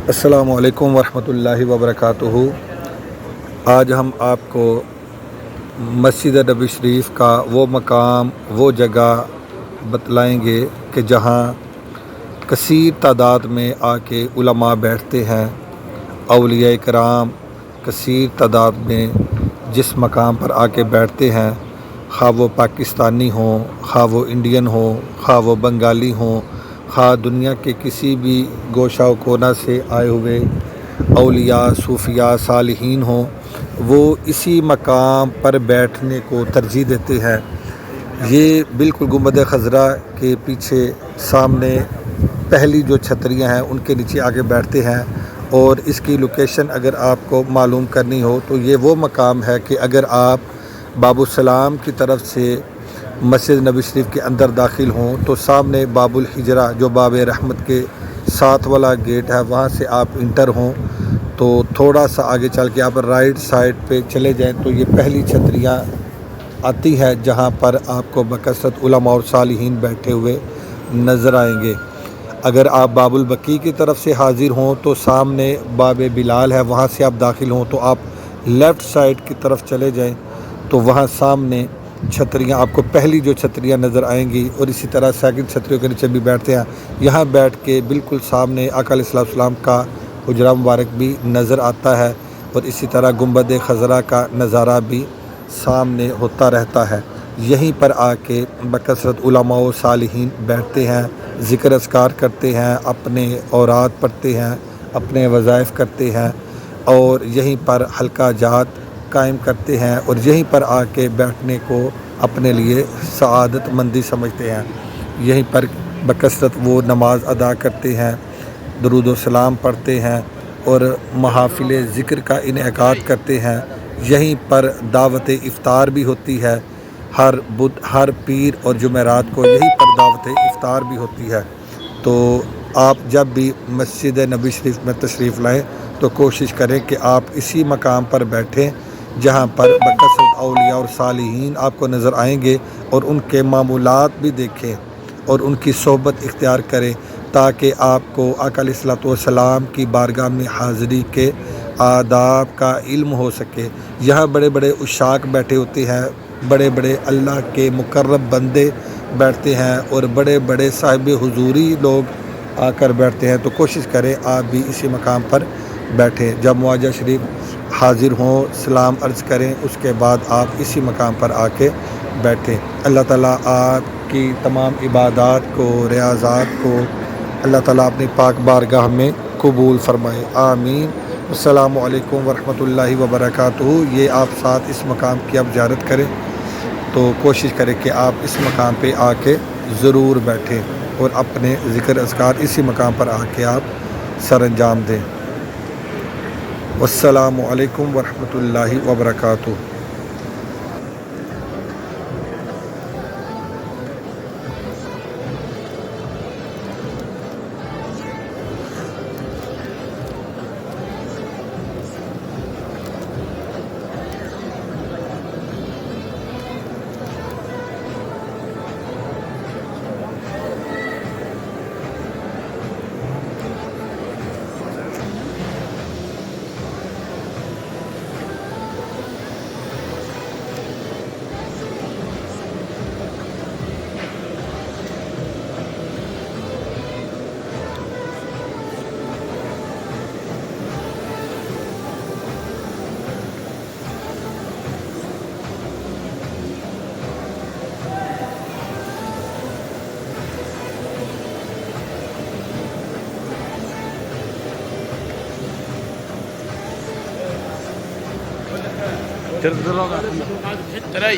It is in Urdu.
السلام علیکم ورحمۃ اللہ وبرکاتہ۔ آج ہم آپ کو مسجد نبوی شریف کا وہ مقام، وہ جگہ بتلائیں گے کہ جہاں کثیر تعداد میں آ کے علماء بیٹھتے ہیں، اولیاء کرام کثیر تعداد میں جس مقام پر آ کے بیٹھتے ہیں، خواہ وہ پاکستانی ہوں، خواہ وہ انڈین ہوں، خواہ وہ بنگالی ہوں، خواہ دنیا کے کسی بھی گوشہ و کونا سے آئے ہوئے اولیاء، صوفیاء، صالحین ہوں، وہ اسی مقام پر بیٹھنے کو ترجیح دیتے ہیں۔ یہ بالکل گنبد خضرا کے پیچھے سامنے پہلی جو چھتریاں ہیں ان کے نیچے آگے بیٹھتے ہیں، اور اس کی لوکیشن اگر آپ کو معلوم کرنی ہو تو یہ وہ مقام ہے کہ اگر آپ باب السلام کی طرف سے مسجد نبوی شریف کے اندر داخل ہوں تو سامنے باب الحجرہ جو باب رحمت کے ساتھ والا گیٹ ہے، وہاں سے آپ انٹر ہوں تو تھوڑا سا آگے چل کے آپ رائٹ سائڈ پہ چلے جائیں تو یہ پہلی چھتریاں آتی ہے جہاں پر آپ کو بکثرت علماء اور صالحین بیٹھے ہوئے نظر آئیں گے۔ اگر آپ باب البقیع کی طرف سے حاضر ہوں تو سامنے باب بلال ہے، وہاں سے آپ داخل ہوں تو آپ لیفٹ سائڈ کی طرف چلے جائیں تو وہاں سامنے چھتریاں آپ کو پہلی جو چھتریاں نظر آئیں گی، اور اسی طرح سیکنڈ چھتریوں کے نیچے بھی بیٹھتے ہیں۔ یہاں بیٹھ کے بالکل سامنے آقا علیہ السلام کا حجرہ مبارک بھی نظر آتا ہے، اور اسی طرح گنبد خضرا کا نظارہ بھی سامنے ہوتا رہتا ہے۔ یہیں پر آ کے بکثرت علماء و صالحین بیٹھتے ہیں، ذکر اذکار کرتے ہیں، اپنے اوراد پڑھتے ہیں، اپنے وظائف کرتے ہیں، اور یہیں پر حلقہ جات قائم کرتے ہیں، اور یہیں پر آ کے بیٹھنے کو اپنے لیے سعادت مندی سمجھتے ہیں۔ یہیں پر بکثرت وہ نماز ادا کرتے ہیں، درود و سلام پڑھتے ہیں، اور محافل ذکر کا انعقاد کرتے ہیں۔ یہیں پر دعوت افطار بھی ہوتی ہے، ہر پیر اور جمعرات کو یہیں پر دعوت افطار بھی ہوتی ہے۔ تو آپ جب بھی مسجد نبوی شریف میں تشریف لائیں تو کوشش کریں کہ آپ اسی مقام پر بیٹھیں جہاں پر بکثرت اولیاء اور صالحین آپ کو نظر آئیں گے، اور ان کے معمولات بھی دیکھیں اور ان کی صحبت اختیار کریں تاکہ آپ کو آقا علیہ السلام کی بارگاہ میں حاضری کے آداب کا علم ہو سکے۔ یہاں بڑے بڑے عشاق بیٹھے ہوتے ہیں، بڑے بڑے اللہ کے مقرب بندے بیٹھتے ہیں، اور بڑے بڑے صاحب حضوری لوگ آ کر بیٹھتے ہیں۔ تو کوشش کریں آپ بھی اسی مقام پر بیٹھیں۔ جب معاجہ شریف حاضر ہوں سلام عرض کریں، اس کے بعد آپ اسی مقام پر آ کے بیٹھیں۔ اللہ تعالیٰ آپ کی تمام عبادات کو، ریاضات کو اللہ تعالیٰ اپنی پاک بارگاہ میں قبول فرمائے، آمین۔ السلام علیکم ورحمۃ اللہ وبرکاتہ۔ یہ آپ ساتھ اس مقام کی آپ زیارت کریں تو کوشش کریں کہ آپ اس مقام پہ آ کے ضرور بیٹھیں اور اپنے ذکر اذکار اسی مقام پر آ کے آپ سر انجام دیں۔ والسلام علیکم ورحمۃ اللہ وبرکاتہ۔ ترى